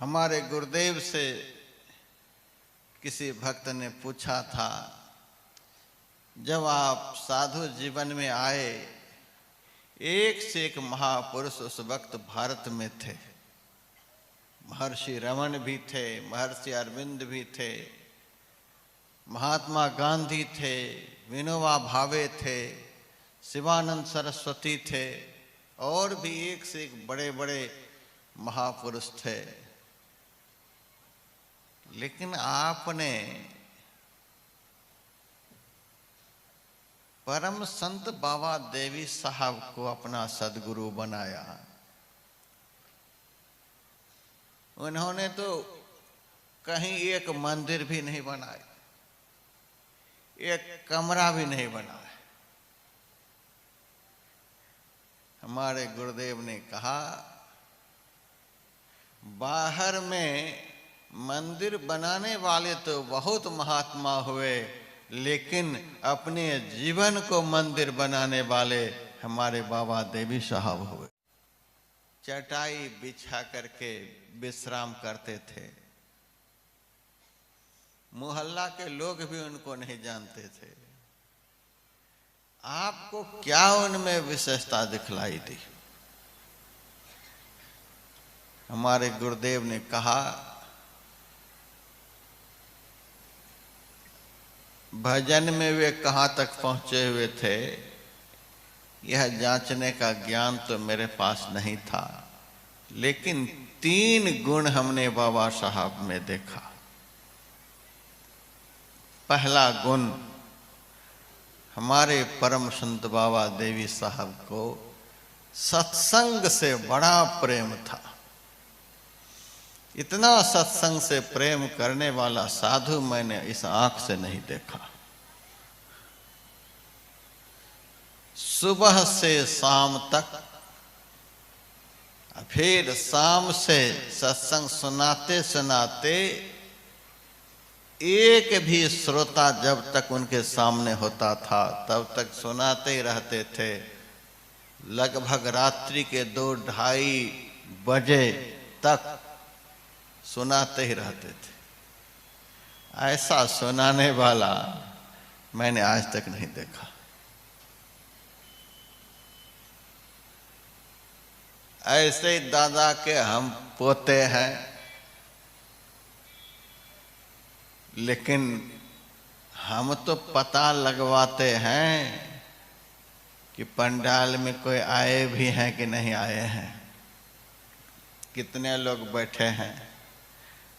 हमारे गुरुदेव से किसी भक्त ने पूछा था, जब आप साधु जीवन में आए, एक से एक महापुरुष उस वक्त भारत में थे। महर्षि रमन भी थे, महर्षि अरविंद भी थे, महात्मा गांधी थे, विनोबा भावे थे, शिवानंद सरस्वती थे, और भी एक से एक बड़े बड़े महापुरुष थे। लेकिन आपने परम संत बाबा देवी साहब को अपना सदगुरु बनाया। उन्होंने तो कहीं एक मंदिर भी नहीं बनाया, एक कमरा भी नहीं बनाया। हमारे गुरुदेव ने कहा, बाहर में मंदिर बनाने वाले तो बहुत महात्मा हुए, लेकिन अपने जीवन को मंदिर बनाने वाले हमारे बाबा देवी साहब हुए। चटाई बिछा करके विश्राम करते थे। मोहल्ला के लोग भी उनको नहीं जानते थे। आपको क्या उनमें विशेषता दिखलाई दी? हमारे गुरुदेव ने कहा, भजन में वे कहाँ तक पहुँचे हुए थे, यह जांचने का ज्ञान तो मेरे पास नहीं था, लेकिन 3 गुण हमने बाबा साहब में देखा। पहला गुण, हमारे परम संत बाबा देवी साहब को सत्संग से बड़ा प्रेम था। इतना सत्संग से प्रेम करने वाला साधु मैंने इस आंख से नहीं देखा। सुबह से शाम तक, फिर शाम से सत्संग सुनाते सुनाते एक भी श्रोता जब तक उनके सामने होता था तब तक सुनाते ही रहते थे। लगभग रात्रि के 2-2:30 बजे तक सुनाते ही रहते थे। ऐसा सुनाने वाला मैंने आज तक नहीं देखा। ऐसे दादा के हम पोते हैं, लेकिन हम तो पता लगवाते हैं कि पंडाल में कोई आए भी हैं कि नहीं आए हैं, कितने लोग बैठे हैं।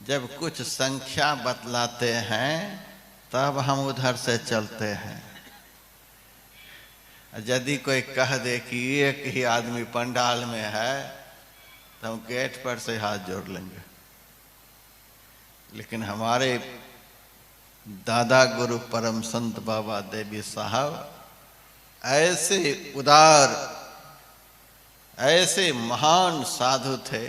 जब कुछ संख्या बतलाते हैं तब हम उधर से चलते हैं। यदि कोई कह दे कि एक ही आदमी पंडाल में है तो हम गेट पर से हाथ जोड़ लेंगे। लेकिन हमारे दादा गुरु परम संत बाबा देवी साहब ऐसे उदार, ऐसे महान साधु थे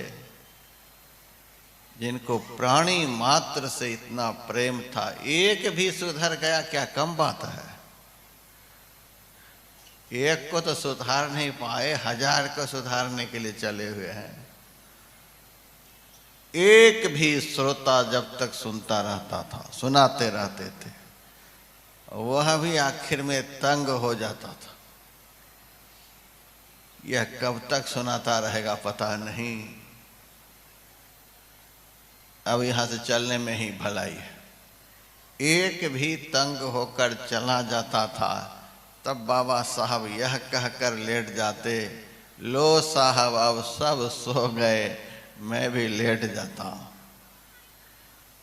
जिनको प्राणी मात्र से इतना प्रेम था। एक भी सुधर गया क्या कम बात है? एक को तो सुधार नहीं पाए, 1000 को सुधारने के लिए चले हुए हैं। एक भी श्रोता जब तक सुनता रहता था, सुनाते रहते थे, वह भी आखिर में तंग हो जाता था। यह कब तक सुनाता रहेगा पता नहीं, अब यहाँ से चलने में ही भलाई है। एक भी तंग होकर चला जाता था तब बाबा साहब यह कहकर लेट जाते, लो साहब अब सब सो गए, मैं भी लेट जाता हूँ।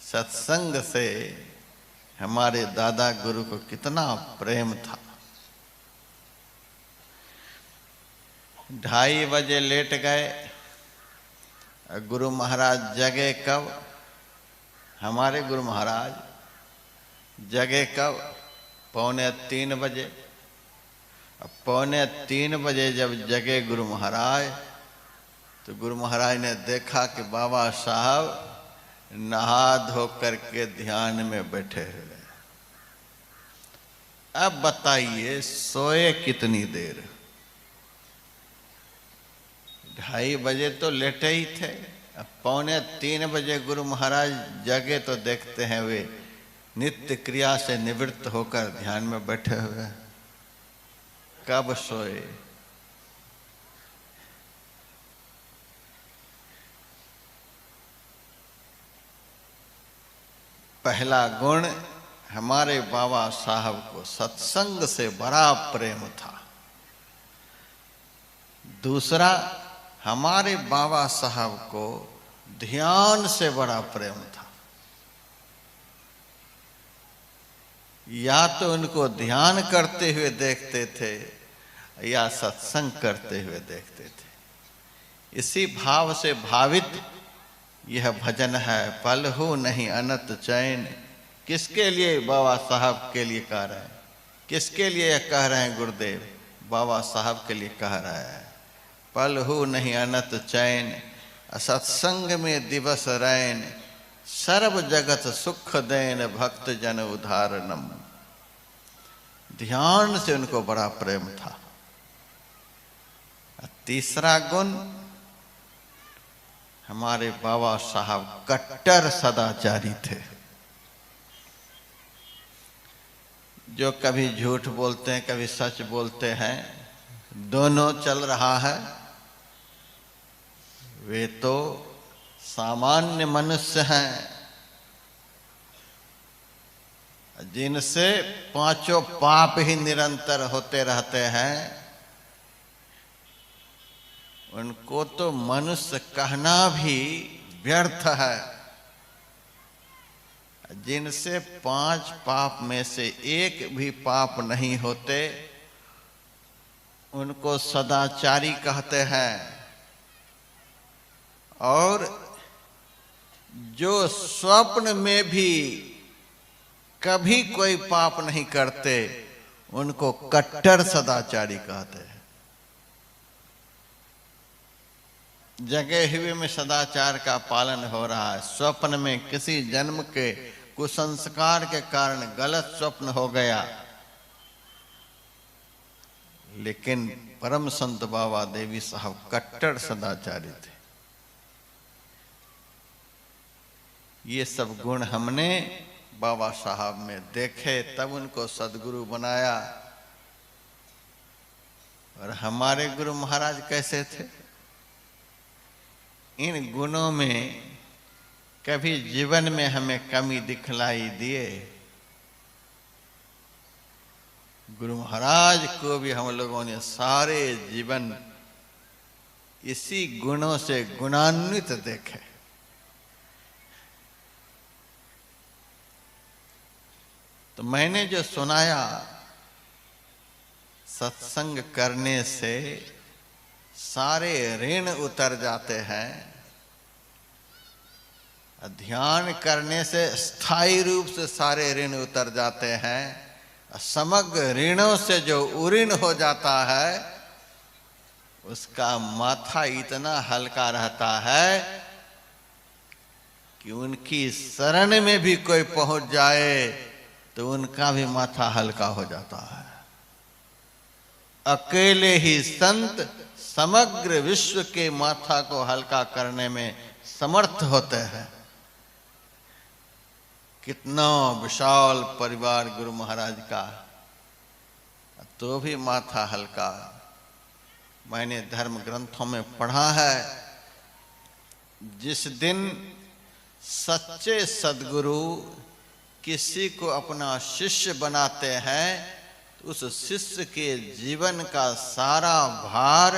सत्संग से हमारे दादा गुरु को कितना प्रेम था। 2:30 बजे लेट गए। गुरु महाराज जगे कब? हमारे गुरु महाराज जगे कब? 2:45 बजे। अब 2:45 बजे जब जगे गुरु महाराज, तो गुरु महाराज ने देखा कि बाबा साहब नहा धो करके ध्यान में बैठे हुए। अब बताइए सोए कितनी देर? 2:30 बजे तो लेटे ही थे। 2:45 गुरु महाराज जगे तो देखते हैं वे नित्य क्रिया से निवृत्त होकर ध्यान में बैठे हुए। कब सोए? पहला गुण, हमारे बाबा साहब को सत्संग से बड़ा प्रेम था। दूसरा, हमारे बाबा साहब को ध्यान से बड़ा प्रेम था। या तो उनको ध्यान करते हुए देखते थे या सत्संग करते हुए देखते थे। इसी भाव से भावित यह भजन है, पल हो नहीं अनंत चैन। किसके लिए बाबा साहब के लिए कह रहे हैं? किसके लिए कह रहे हैं गुरुदेव? बाबा साहब के लिए कह रहे हैं। पल हो नहीं अनंत चैन, सत्संग में दिवस रैन। सर्व जगत सुख देन, भक्त जन उदाहरणम। ध्यान से उनको बड़ा प्रेम था। तीसरा गुण, हमारे बाबा साहब कट्टर सदाचारी थे। जो कभी झूठ बोलते हैं, कभी सच बोलते हैं, दोनों चल रहा है। वे तो सामान्य मनुष्य हैं जिनसे पांचों पाप ही निरंतर होते रहते हैं। उनको तो मनुष्य कहना भी व्यर्थ है। जिनसे 5 पाप में से एक भी पाप नहीं होते, उनको सदाचारी कहते हैं। और जो स्वप्न में भी कभी कोई पाप नहीं करते, उनको कट्टर सदाचारी कहते हैं। जगे हुए में सदाचार का पालन हो रहा है। स्वप्न में किसी जन्म के कुसंस्कार के कारण गलत स्वप्न हो गया, लेकिन परम संत बाबा देवी साहब कट्टर सदाचारी थे। ये सब गुण हमने बाबा साहब में देखे, तब उनको सदगुरु बनाया। और हमारे गुरु महाराज कैसे थे? इन गुणों में कभी जीवन में हमें कमी दिखलाई दिए? गुरु महाराज को भी हम लोगों ने सारे जीवन इसी गुणों से गुणान्वित देखे। तो मैंने जो सुनाया, सत्संग करने से सारे ऋण उतर जाते हैं। ध्यान करने से स्थायी रूप से सारे ऋण उतर जाते हैं। समग्र ऋणों से जो उऋण हो जाता है, उसका माथा इतना हल्का रहता है कि उनकी शरण में भी कोई पहुंच जाए तो उनका भी माथा हल्का हो जाता है। अकेले ही संत समग्र विश्व के माथा को हल्का करने में समर्थ होते हैं। कितना विशाल परिवार गुरु महाराज का, तो भी माथा हल्का। मैंने धर्म ग्रंथों में पढ़ा है, जिस दिन सच्चे सद्गुरु किसी को अपना शिष्य बनाते हैं, तो उस शिष्य के जीवन का सारा भार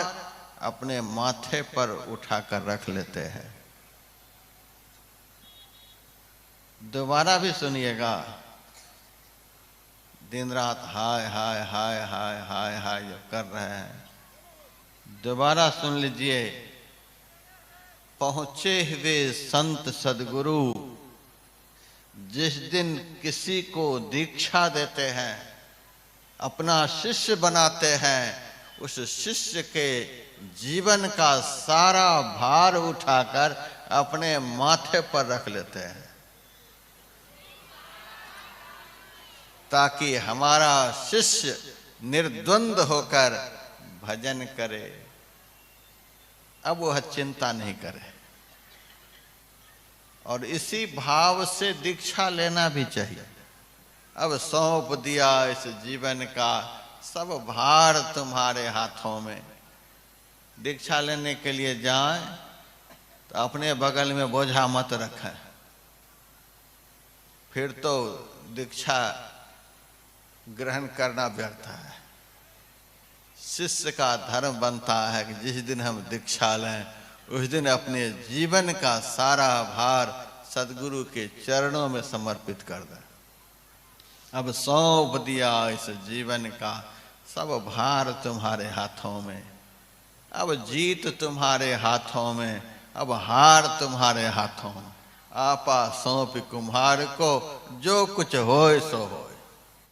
अपने माथे पर उठाकर रख लेते हैं। दोबारा भी सुनिएगा। दिन रात हाय हाय हाय हाय हाय हाय जब कर रहे हैं, दोबारा सुन लीजिए। पहुंचे हुए संत सद्गुरु जिस दिन किसी को दीक्षा देते हैं, अपना शिष्य बनाते हैं, उस शिष्य के जीवन का सारा भार उठाकर अपने माथे पर रख लेते हैं, ताकि हमारा शिष्य निर्द्वंद होकर भजन करे। अब वह चिंता नहीं करे। और इसी भाव से दीक्षा लेना भी चाहिए। अब सौंप दिया इस जीवन का सब भार तुम्हारे हाथों में। दीक्षा लेने के लिए जाएं तो अपने बगल में बोझा मत रखें, फिर तो दीक्षा ग्रहण करना व्यर्थ है। शिष्य का धर्म बनता है कि जिस दिन हम दीक्षा लें उस दिन अपने जीवन का सारा भार सद्गुरु के चरणों में समर्पित कर दें। अब सौंप दिया इस जीवन का सब भार तुम्हारे हाथों में। अब जीत तुम्हारे हाथों में, अब हार तुम्हारे हाथों में। आपा सौंप कुम्हार को, जो कुछ होए सो होए।